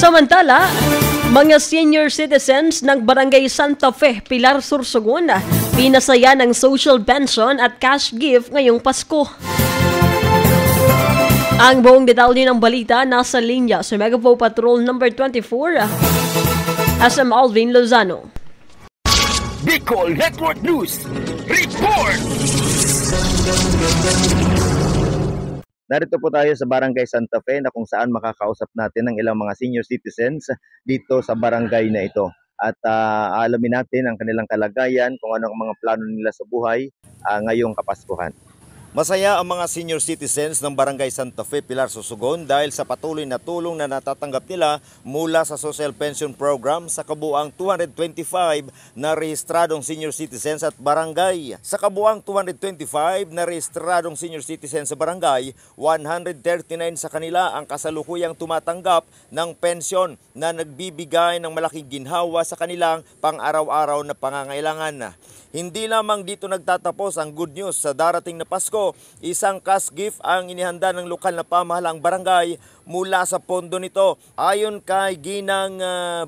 Samantala, mga senior citizens ng Barangay Santa Fe, Pilar Sorsogon, pinasaya ng social pension at cash gift ngayong Pasko. Ang buong detalye ng balita nasa linya sa Megapo Patrol number 24, SM Alvin Lozano. Bicol Network News Report! Narito po tayo sa Barangay Santa Fe na kung saan makakausap natin ng ilang mga senior citizens dito sa barangay na ito. At alamin natin ang kanilang kalagayan, kung ano ang mga plano nila sa buhay ngayong Kapaskuhan. Masaya ang mga senior citizens ng Barangay Santa Fe, Pilar Sorsogon dahil sa patuloy na tulong na natatanggap nila mula sa Social Pension Program sa kabuuang 225 na rehistradong senior citizens at barangay. Sa kabuuang 225 na rehistradong senior citizens sa barangay, 139 sa kanila ang kasalukuyang tumatanggap ng pensyon na nagbibigay ng malaking ginhawa sa kanilang pang-araw-araw na pangangailangan. Hindi lamang dito nagtatapos ang good news sa darating na Pasko. Isang cash gift ang inihanda ng lokal na pamahalaang barangay mula sa pondo nito. Ayon kay Ginang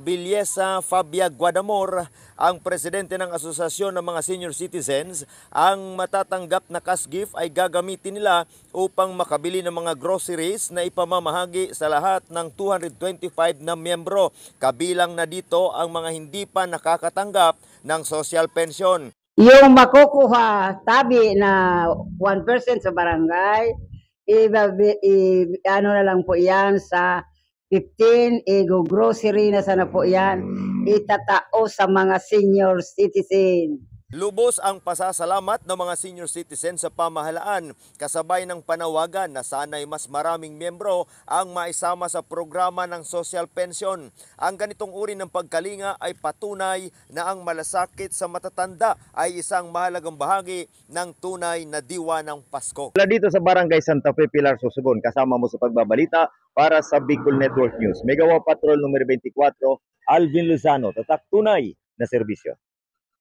Bilyesa Fabia Guadamor, ang presidente ng Asosasyon ng mga Senior Citizens, ang matatanggap na cash gift ay gagamitin nila upang makabili ng mga groceries na ipamamahagi sa lahat ng 225 na miyembro. Kabilang na dito ang mga hindi pa nakakatanggap ng social pension. Yung makukuha tabi na 1% sa barangay, ano na lang po yan sa 15, grocery na sana po yan, itatao sa mga senior citizen. Lubos ang pasasalamat ng mga senior citizens sa pamahalaan, kasabay ng panawagan na sana'y mas maraming miyembro ang maisama sa programa ng social pension. Ang ganitong uri ng pagkalinga ay patunay na ang malasakit sa matatanda ay isang mahalagang bahagi ng tunay na diwa ng Pasko. Dito sa Barangay Santa Fe, Pilar Sorsogon, kasama mo sa pagbabalita para sa Bicol Network News. Megawa Patrol numero 24, Alvin Lozano, tatak tunay na serbisyo.